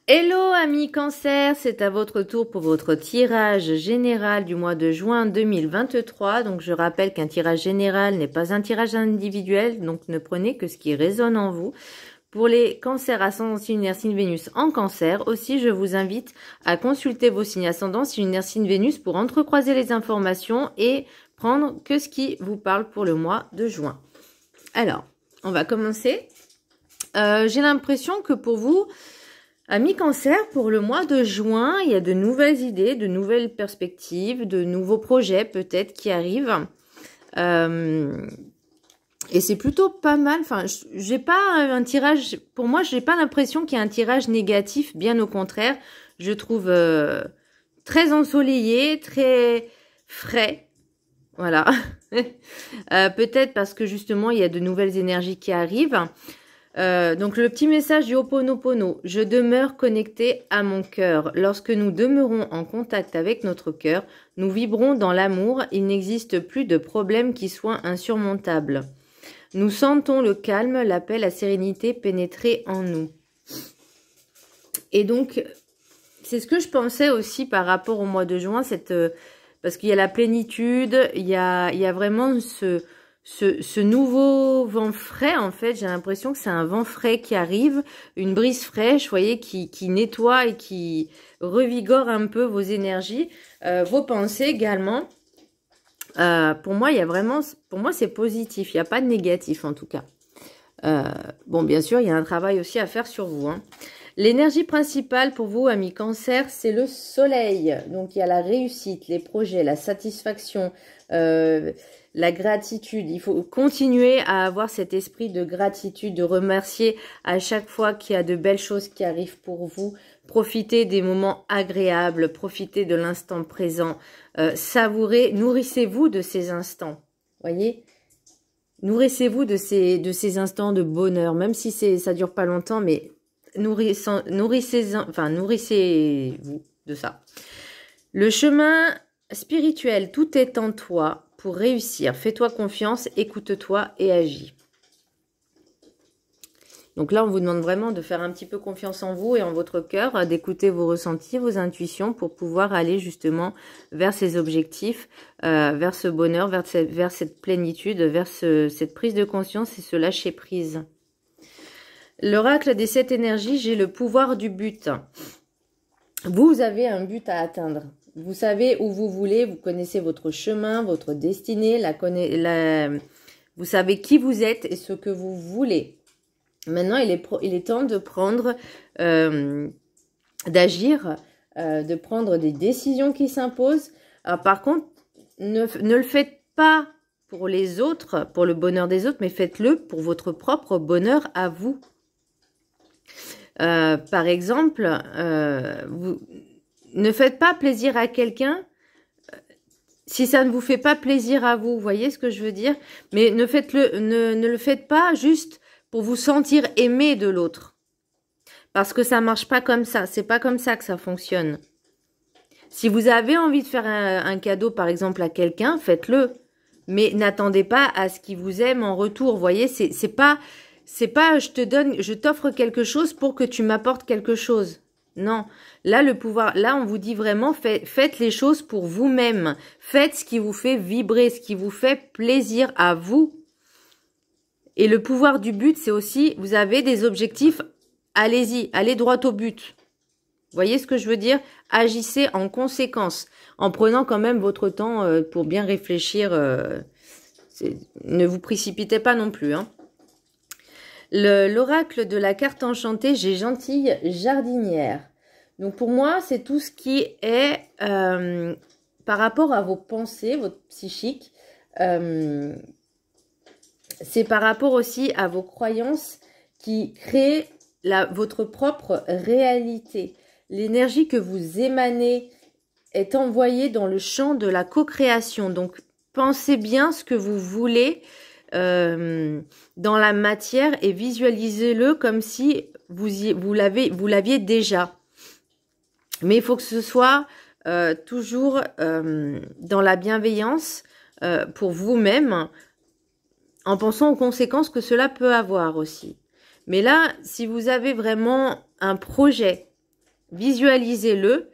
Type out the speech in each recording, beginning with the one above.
Hello amis Cancer, c'est à votre tour pour votre tirage général du mois de juin 2023. Donc je rappelle qu'un tirage général n'est pas un tirage individuel, donc ne prenez que ce qui résonne en vous. Pour les cancers ascendant signe lunaire signe Vénus en cancer, aussi je vous invite à consulter vos signes ascendants signe lunaire signe Vénus pour entrecroiser les informations et prendre que ce qui vous parle pour le mois de juin. Alors, on va commencer. J'ai l'impression que pour vous, amis Cancer, pour le mois de juin, il y a de nouvelles idées, de nouvelles perspectives, de nouveaux projets peut-être qui arrivent. Et c'est plutôt pas mal. Enfin, j'ai pas un tirage, pour moi, j'ai pas l'impression qu'il y a un tirage négatif, bien au contraire. Je trouve très ensoleillé, très frais. Voilà. Peut-être parce que justement, il y a de nouvelles énergies qui arrivent. Donc le petit message du Ho'oponopono, je demeure connecté à mon cœur. Lorsque nous demeurons en contact avec notre cœur, nous vibrons dans l'amour. Il n'existe plus de problème qui soit insurmontable. Nous sentons le calme, la paix, la sérénité pénétrer en nous. Et donc, c'est ce que je pensais aussi par rapport au mois de juin, parce qu'il y a la plénitude, il y a vraiment ce nouveau vent frais, en fait, j'ai l'impression que c'est un vent frais qui arrive, une brise fraîche, vous voyez, qui nettoie et qui revigore un peu vos énergies, vos pensées également. Pour moi, c'est positif, il n'y a pas de négatif en tout cas. Bon, bien sûr, il y a un travail aussi à faire sur vous, hein. L'énergie principale pour vous, amis Cancer, c'est le soleil. Donc, il y a la réussite, les projets, la satisfaction, la gratitude. Il faut continuer à avoir cet esprit de gratitude, de remercier à chaque fois qu'il y a de belles choses qui arrivent pour vous. Profitez des moments agréables, profitez de l'instant présent, savourez, nourrissez-vous de ces instants. Vous voyez ? Nourrissez-vous de ces instants de bonheur, même si ça dure pas longtemps, mais nourrissez-vous de ça. Le chemin spirituel, tout est en toi pour réussir. Fais-toi confiance, écoute-toi et agis. Donc là, on vous demande vraiment de faire un petit peu confiance en vous et en votre cœur, d'écouter vos ressentis, vos intuitions pour pouvoir aller justement vers ces objectifs, vers ce bonheur, vers cette plénitude, vers cette prise de conscience et ce lâcher prise. L'oracle des 7 énergies, j'ai le pouvoir du but. Vous avez un but à atteindre. Vous savez où vous voulez, vous connaissez votre chemin, votre destinée, vous savez qui vous êtes et ce que vous voulez. Maintenant, il est temps de prendre, d'agir, de prendre des décisions qui s'imposent. Par contre, ne le faites pas pour les autres, pour le bonheur des autres, mais faites-le pour votre propre bonheur à vous. Par exemple, vous ne faites pas plaisir à quelqu'un si ça ne vous fait pas plaisir à vous. Vous voyez ce que je veux dire? Mais ne le faites pas juste pour vous sentir aimé de l'autre. Parce que ça marche pas comme ça. C'est pas comme ça que ça fonctionne. Si vous avez envie de faire un cadeau, par exemple, à quelqu'un, faites-le. Mais n'attendez pas à ce qu'il vous aime en retour. Vous voyez, c'est pas je t'offre quelque chose pour que tu m'apportes quelque chose. Non. Là, on vous dit vraiment, faites les choses pour vous-même. Faites ce qui vous fait vibrer, ce qui vous fait plaisir à vous. Et le pouvoir du but, c'est aussi, vous avez des objectifs, allez-y, allez droit au but. Vous voyez ce que je veux dire? Agissez en conséquence, en prenant quand même votre temps pour bien réfléchir. Ne vous précipitez pas non plus, hein. L'oracle de la carte enchantée, j'ai gentille jardinière. Donc pour moi, c'est tout ce qui est par rapport à vos pensées, votre psychique. C'est par rapport aussi à vos croyances qui créent votre propre réalité. L'énergie que vous émanez est envoyée dans le champ de la co-création. Donc pensez bien ce que vous voulez dans la matière et visualisez-le comme si vous l'aviez déjà. Mais il faut que ce soit toujours dans la bienveillance pour vous-même, en pensant aux conséquences que cela peut avoir aussi. Mais là, si vous avez vraiment un projet visualisez-le,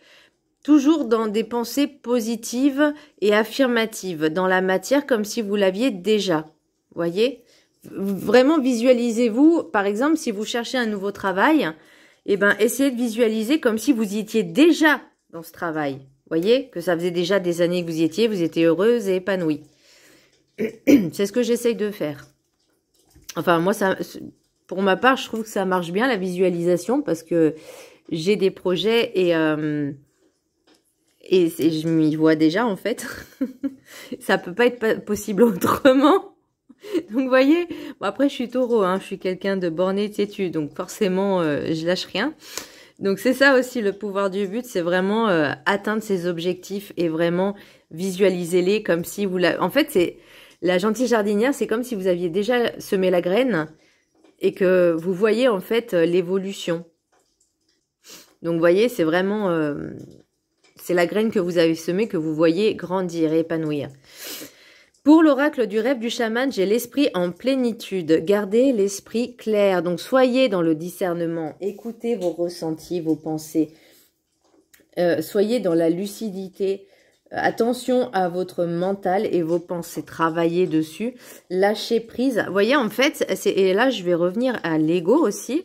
toujours dans des pensées positives et affirmatives, dans la matière comme si vous l'aviez déjà. Voyez? Vraiment visualisez-vous, par exemple, si vous cherchez un nouveau travail, eh ben, essayez de visualiser comme si vous y étiez déjà dans ce travail. Voyez? Que ça faisait déjà des années que vous y étiez, vous étiez heureuse et épanouie. C'est ce que j'essaye de faire. Enfin, moi, ça, pour ma part, je trouve que ça marche bien, la visualisation, parce que j'ai des projets et je m'y vois déjà, en fait. Ça peut pas être possible autrement. Donc, vous voyez, bon, après, je suis taureau, hein, je suis quelqu'un de borné, têtu, donc forcément, je lâche rien. Donc, c'est ça aussi, le pouvoir du but, c'est vraiment atteindre ses objectifs et vraiment visualiser-les comme si vous En fait, c'est la gentille jardinière, c'est comme si vous aviez déjà semé la graine et que vous voyez, en fait, l'évolution. Donc, vous voyez, c'est vraiment... c'est la graine que vous avez semée que vous voyez grandir et épanouir. Pour l'oracle du rêve du chaman, j'ai l'esprit en plénitude. Gardez l'esprit clair. Donc, soyez dans le discernement. Écoutez vos ressentis, vos pensées. Soyez dans la lucidité. Attention à votre mental et vos pensées. Travaillez dessus. Lâchez prise. Vous voyez, en fait, et là, je vais revenir à l'ego aussi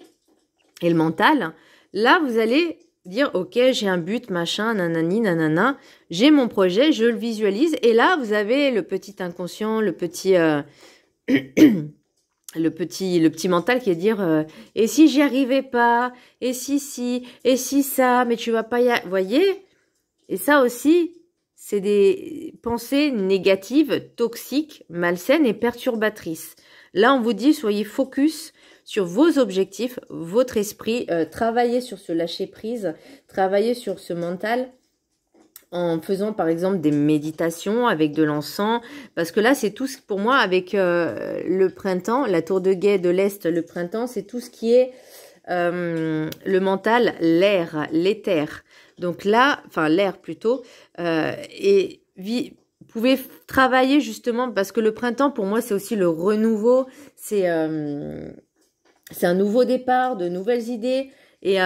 et le mental. Là, vous allez dire, ok, j'ai un but, machin, nanani, nanana, j'ai mon projet, je le visualise, et là, vous avez le petit inconscient, le petit mental qui est dire, et si j'y arrivais pas, et si, et si ça, mais tu vas pas y arriver, vous voyez? Et ça aussi, c'est des pensées négatives, toxiques, malsaines et perturbatrices. Là, on vous dit, soyez focus sur vos objectifs, votre esprit, travaillez sur ce lâcher-prise, travaillez sur ce mental en faisant par exemple des méditations avec de l'encens, parce que là c'est tout ce pour moi avec le printemps, la tour de guet de l'Est, le printemps, c'est tout ce qui est le mental, l'air, l'éther. Donc là, enfin l'air plutôt, et vous pouvez travailler justement, parce que le printemps pour moi c'est aussi le renouveau, c'est un nouveau départ, de nouvelles idées. Et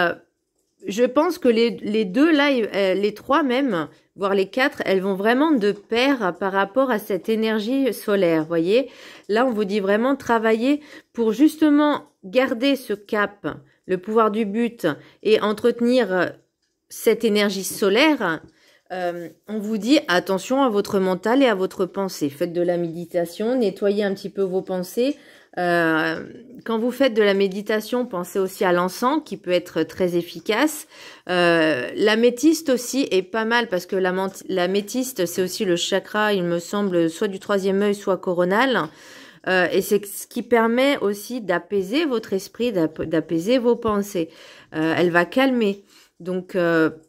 je pense que les deux, là, les trois même, voire les quatre, elles vont vraiment de pair par rapport à cette énergie solaire, voyez. Là, on vous dit vraiment travailler pour justement garder ce cap, le pouvoir du but, et entretenir cette énergie solaire. On vous dit attention à votre mental et à votre pensée. Faites de la méditation, nettoyez un petit peu vos pensées. Quand vous faites de la méditation, pensez aussi à l'encens qui peut être très efficace. L'améthyste aussi est pas mal parce que l'améthyste c'est aussi le chakra, il me semble, soit du troisième œil, soit coronal. Et c'est ce qui permet aussi d'apaiser votre esprit, d'apaiser vos pensées. Elle va calmer. Donc,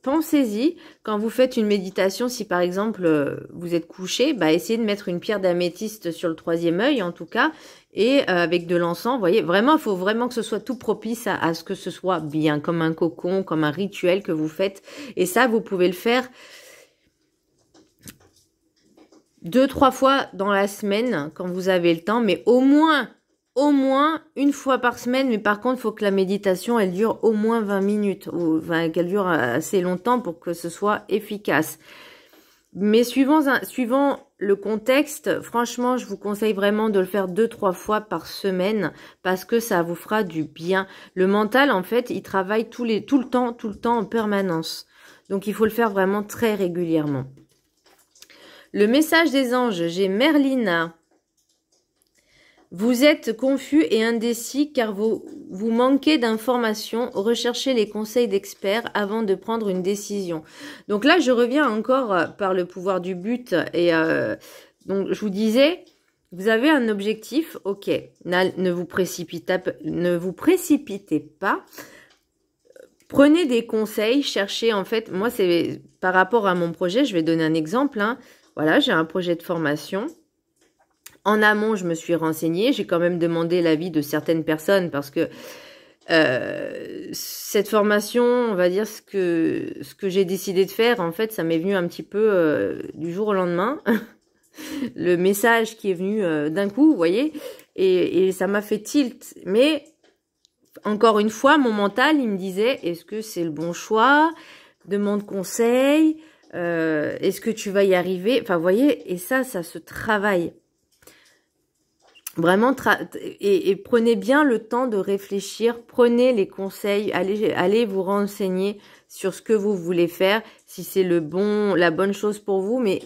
pensez-y, quand vous faites une méditation, si par exemple, vous êtes couché, bah, essayez de mettre une pierre d'améthyste sur le troisième œil, en tout cas, et avec de l'encens, vous voyez, vraiment, il faut vraiment que ce soit tout propice à ce que ce soit bien, comme un cocon, comme un rituel que vous faites. Et ça, vous pouvez le faire 2-3 fois dans la semaine, quand vous avez le temps, mais au moins une fois par semaine, mais par contre, il faut que la méditation, elle dure au moins 20 minutes, ou qu'elle dure assez longtemps pour que ce soit efficace. Mais suivant le contexte, franchement, je vous conseille vraiment de le faire 2-3 fois par semaine, parce que ça vous fera du bien. Le mental, en fait, il travaille tout le temps, en permanence. Donc, il faut le faire vraiment très régulièrement. Le message des anges, j'ai Merlina. Vous êtes confus et indécis car vous manquez d'informations. Recherchez les conseils d'experts avant de prendre une décision. Donc là, je reviens encore par le pouvoir du but. Et donc, je vous disais, vous avez un objectif, ok. Ne vous précipitez pas. Prenez des conseils, cherchez en fait. Moi, c'est par rapport à mon projet, je vais donner un exemple. Hein. Voilà, j'ai un projet de formation. En amont, je me suis renseignée. J'ai quand même demandé l'avis de certaines personnes parce que cette formation, on va dire ce que j'ai décidé de faire, en fait, ça m'est venu un petit peu du jour au lendemain. Le message qui est venu d'un coup, vous voyez, et ça m'a fait tilt. Mais encore une fois, mon mental, il me disait, est-ce que c'est le bon choix? Demande conseil. Est-ce que tu vas y arriver? Enfin, vous voyez, et ça se travaille. Vraiment, et prenez bien le temps de réfléchir, prenez les conseils, allez vous renseigner sur ce que vous voulez faire, si c'est la bonne chose pour vous, mais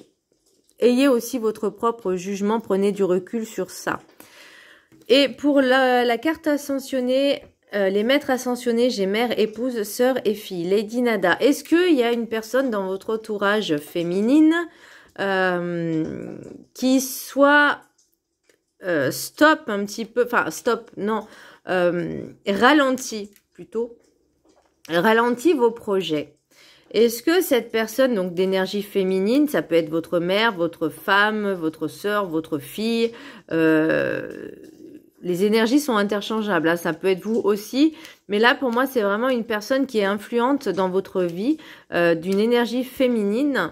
ayez aussi votre propre jugement, prenez du recul sur ça. Et pour la carte ascensionnée, les maîtres ascensionnés, j'ai mère, épouse, sœur et fille. Lady Nada, est-ce qu'il y a une personne dans votre entourage féminine qui soit stop un petit peu, enfin stop, non, ralentit plutôt, ralentit vos projets. Est-ce que cette personne, donc d'énergie féminine, ça peut être votre mère, votre femme, votre sœur, votre fille, les énergies sont interchangeables, hein, ça peut être vous aussi, mais là pour moi c'est vraiment une personne qui est influente dans votre vie, d'une énergie féminine.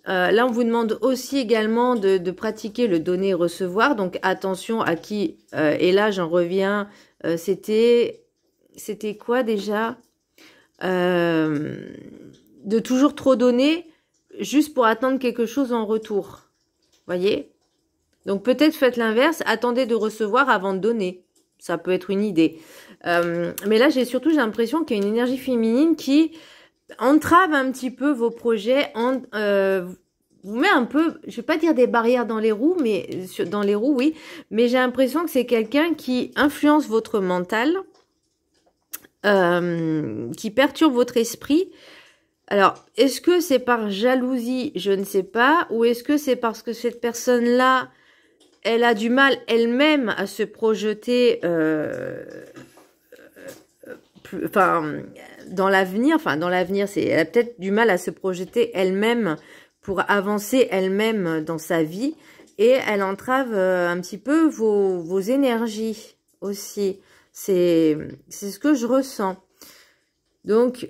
Là, on vous demande aussi également de pratiquer le donner et recevoir. Donc, attention à qui... et là, j'en reviens. C'était quoi déjà? De toujours trop donner juste pour attendre quelque chose en retour. Voyez? Donc, peut-être faites l'inverse. Attendez de recevoir avant de donner. Ça peut être une idée. Mais là, j'ai l'impression qu'il y a une énergie féminine qui entrave un petit peu vos projets, vous met un peu, je vais pas dire des barrières dans les roues, mais dans les roues, oui, mais j'ai l'impression que c'est quelqu'un qui influence votre mental, qui perturbe votre esprit. Alors, est-ce que c'est par jalousie? Je ne sais pas. Ou est-ce que c'est parce que cette personne-là, elle a du mal elle-même à se projeter dans l'avenir, elle a peut-être du mal à se projeter elle-même pour avancer elle-même dans sa vie, et elle entrave un petit peu vos énergies aussi. C'est ce que je ressens. Donc,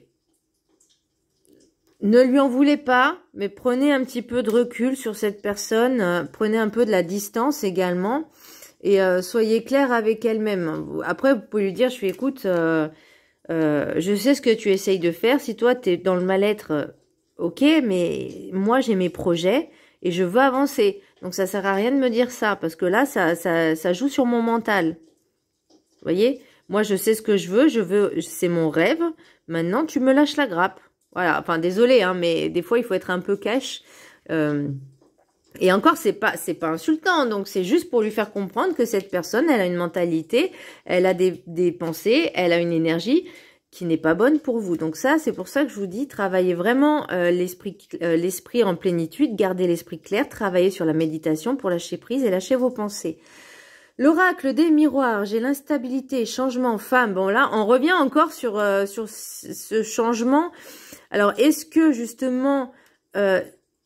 ne lui en voulez pas, mais prenez un petit peu de recul sur cette personne, prenez un peu de la distance également, et soyez clair avec elle-même. Après, vous pouvez lui dire, je fais, écoute... je sais ce que tu essayes de faire. Si toi, tu es dans le mal-être, ok, mais moi, j'ai mes projets et je veux avancer. Donc, ça sert à rien de me dire ça, parce que là, ça joue sur mon mental. Vous voyez? Moi, je sais ce que je veux, c'est mon rêve. Maintenant, tu me lâches la grappe. Voilà, enfin, désolé, hein, mais des fois, il faut être un peu cash. Et encore, c'est pas insultant, donc c'est juste pour lui faire comprendre que cette personne, elle a une mentalité, elle a des pensées, elle a une énergie qui n'est pas bonne pour vous. Donc ça, c'est pour ça que je vous dis, travaillez vraiment l'esprit en plénitude, gardez l'esprit clair, travaillez sur la méditation pour lâcher prise et lâcher vos pensées. L'oracle des miroirs, j'ai l'instabilité, changement, femme. Bon là, on revient encore sur ce changement. Alors, est-ce que justement...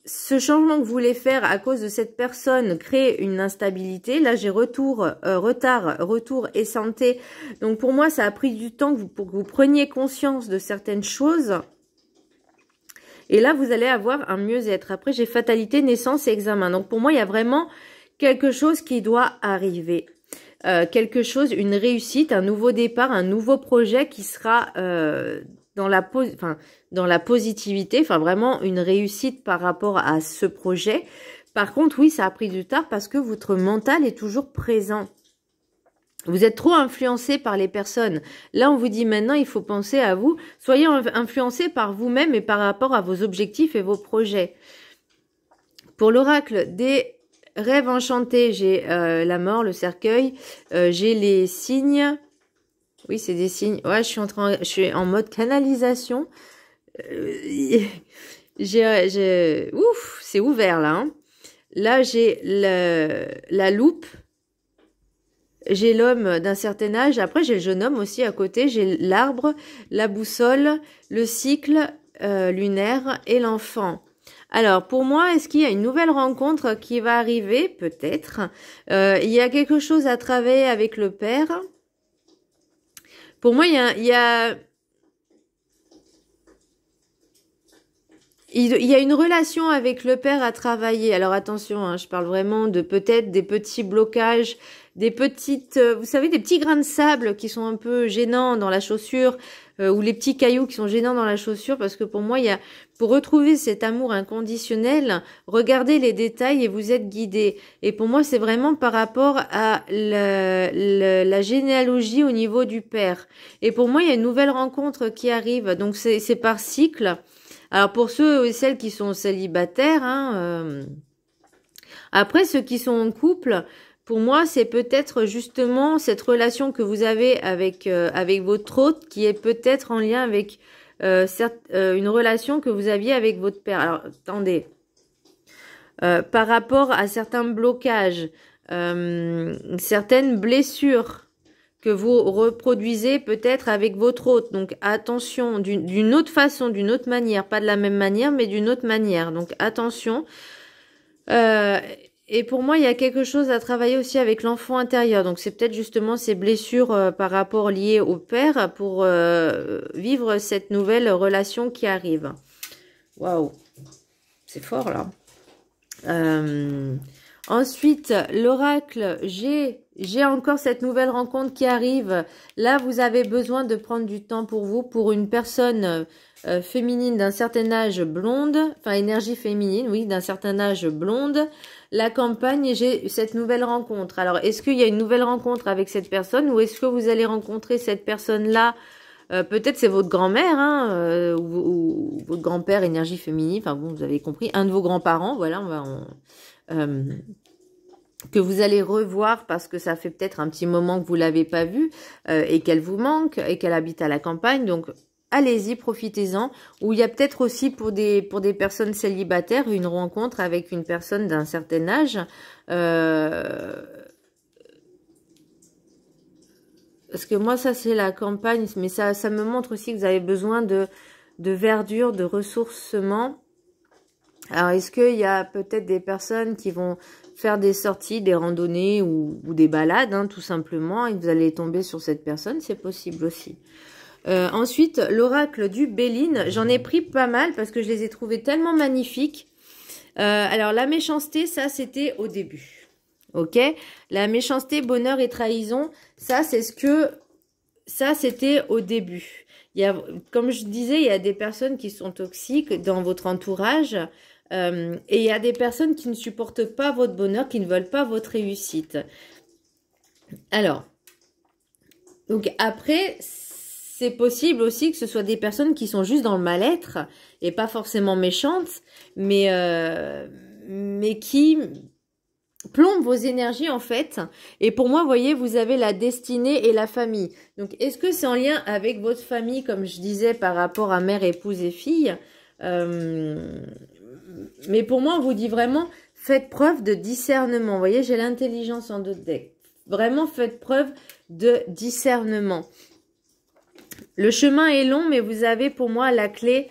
ce changement que vous voulez faire à cause de cette personne crée une instabilité. Là, j'ai retard, retour et santé. Donc, pour moi, ça a pris du temps pour que vous preniez conscience de certaines choses. Et là, vous allez avoir un mieux-être. Après, j'ai fatalité, naissance et examen. Donc, pour moi, il y a vraiment quelque chose qui doit arriver. Quelque chose, une réussite, un nouveau départ, un nouveau projet qui sera... dans la positivité, enfin vraiment une réussite par rapport à ce projet. Par contre, oui, ça a pris du retard parce que votre mental est toujours présent. Vous êtes trop influencé par les personnes. Là, on vous dit maintenant, il faut penser à vous. Soyez influencé par vous-même et par rapport à vos objectifs et vos projets. Pour l'oracle des rêves enchantés, j'ai la mort, le cercueil, j'ai les signes... Oui, c'est des signes. Ouais, je suis en mode canalisation. Ouf, c'est ouvert là. Hein. Là, j'ai la loupe. J'ai l'homme d'un certain âge. Après, j'ai le jeune homme aussi à côté. J'ai l'arbre, la boussole, le cycle lunaire et l'enfant. Alors, pour moi, est-ce qu'il y a une nouvelle rencontre qui va arriver? Peut-être. Il y a quelque chose à travailler avec le père. Pour moi, il y a une relation avec le père à travailler. Alors attention, hein, je parle vraiment de peut-être des petits blocages, des petites, vous savez, des petits grains de sable qui sont un peu gênants dans la chaussure, ou les petits cailloux qui sont gênants dans la chaussure, parce que pour moi, pour retrouver cet amour inconditionnel, regardez les détails et vous êtes guidé. Et pour moi, c'est vraiment par rapport à la généalogie au niveau du père. Et pour moi, il y a une nouvelle rencontre qui arrive, donc c'est par cycle. Alors pour ceux et celles qui sont célibataires, après ceux qui sont en couple, pour moi, c'est peut-être justement cette relation que vous avez avec votre hôte qui est peut-être en lien avec une relation que vous aviez avec votre père. Alors, attendez. Par rapport à certains blocages, certaines blessures que vous reproduisez peut-être avec votre hôte. Donc, attention, d'une autre façon, d'une autre manière. Pas de la même manière, mais d'une autre manière. Donc, attention. Et pour moi, il y a quelque chose à travailler aussi avec l'enfant intérieur. Donc, c'est peut-être justement ces blessures par rapport liées au père pour vivre cette nouvelle relation qui arrive. Waouh, c'est fort là. Ensuite, l'oracle, j'ai encore cette nouvelle rencontre qui arrive. Là, vous avez besoin de prendre du temps pour vous, pour une personne féminine d'un certain âge blonde, enfin énergie féminine, oui, d'un certain âge blonde. La campagne, j'ai cette nouvelle rencontre. Alors, est-ce qu'il y a une nouvelle rencontre avec cette personne ou est-ce que vous allez rencontrer cette personne-là? Peut-être c'est votre grand-mère ou votre grand-père énergie féminine. Enfin bon, vous avez compris. Un de vos grands-parents, voilà, que vous allez revoir parce que ça fait peut-être un petit moment que vous l'avez pas vue et qu'elle vous manque et qu'elle habite à la campagne. Donc, allez-y, profitez-en. Ou il y a peut-être aussi pour des personnes célibataires une rencontre avec une personne d'un certain âge. Parce que moi, ça, c'est la campagne. Mais ça me montre aussi que vous avez besoin de verdure, de ressourcement. Alors, est-ce qu'il y a peut-être des personnes qui vont faire des sorties, des randonnées ou des balades, hein, tout simplement, et vous allez tomber sur cette personne, c'est possible aussi. Ensuite, l'oracle du Béline, j'en ai pris pas mal parce que je les ai trouvés tellement magnifiques. Alors, la méchanceté, ça, c'était au début. Ok? La méchanceté, bonheur et trahison, ça, c'était au début. Comme je disais, il y a des personnes qui sont toxiques dans votre entourage. Et il y a des personnes qui ne supportent pas votre bonheur, qui ne veulent pas votre réussite. Alors, donc après, c'est possible aussi que ce soit des personnes qui sont juste dans le mal-être et pas forcément méchantes, mais qui plombent vos énergies en fait. Et pour moi, vous voyez, vous avez la destinée et la famille. Donc, est-ce que c'est en lien avec votre famille, comme je disais, par rapport à mère, épouse et fille mais pour moi, on vous dit vraiment, faites preuve de discernement. Vous voyez, j'ai l'intelligence en 2 decks. Vraiment, faites preuve de discernement. Le chemin est long, mais vous avez pour moi la clé,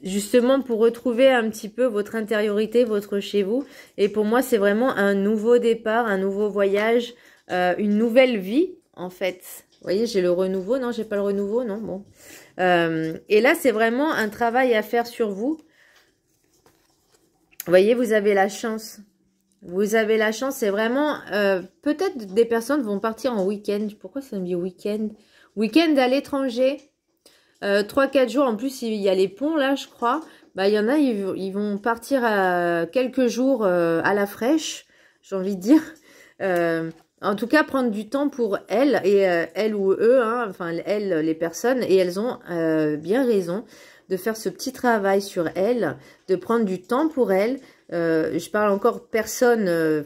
justement, pour retrouver un petit peu votre intériorité, votre chez vous. Et pour moi, c'est vraiment un nouveau départ, un nouveau voyage, une nouvelle vie, en fait. Vous voyez, j'ai le renouveau. Non, j'ai pas le renouveau, non, bon. Et là, c'est vraiment un travail à faire sur vous. Vous voyez, vous avez la chance. Vous avez la chance, c'est vraiment... peut-être des personnes vont partir en week-end. Pourquoi ça me dit week-end? Week-end à l'étranger. 3-4 jours. En plus, il y a les ponts, là, je crois. Bah, il y en a, ils vont partir quelques jours à la fraîche, j'ai envie de dire. En tout cas, prendre du temps pour elles, et elles ou eux, hein, enfin, elles, les personnes, et elles ont bien raison de faire ce petit travail sur elles, de prendre du temps pour elles. Je parle encore personne,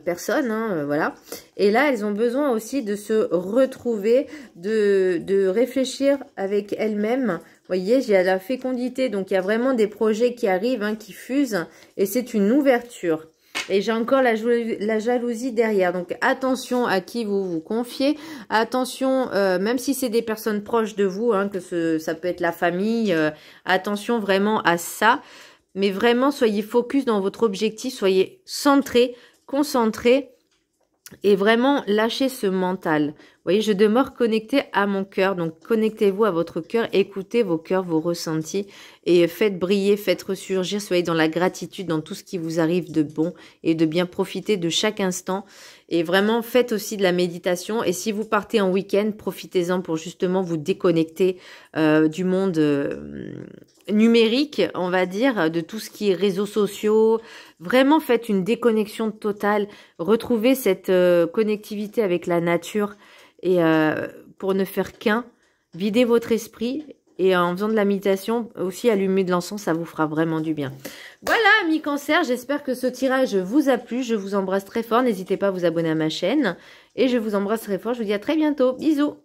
voilà. Et là, elles ont besoin aussi de se retrouver, de réfléchir avec elles-mêmes. Vous voyez, il y a la fécondité, donc il y a vraiment des projets qui arrivent, hein, qui fusent, et c'est une ouverture. Et j'ai encore la jalousie derrière. Donc, attention à qui vous vous confiez. Attention, même si c'est des personnes proches de vous, hein, ça peut être la famille. Attention vraiment à ça. Mais vraiment, soyez focus dans votre objectif. Soyez centré, concentré. Et vraiment, lâchez ce mental. Vous voyez, je demeure connecté à mon cœur. Donc, connectez-vous à votre cœur, écoutez vos cœurs, vos ressentis et faites briller, faites ressurgir. Soyez dans la gratitude, dans tout ce qui vous arrive de bon et de bien profiter de chaque instant. Et vraiment, faites aussi de la méditation. Et si vous partez en week-end, profitez-en pour justement vous déconnecter du monde numérique, on va dire, de tout ce qui est réseaux sociaux. Vraiment, faites une déconnexion totale. Retrouvez cette connectivité avec la nature et pour ne faire qu'un. Videz votre esprit et en faisant de la méditation, aussi allumer de l'encens, ça vous fera vraiment du bien. Voilà, amis Cancer, j'espère que ce tirage vous a plu. Je vous embrasse très fort. N'hésitez pas à vous abonner à ma chaîne et je vous embrasse très fort. Je vous dis à très bientôt. Bisous.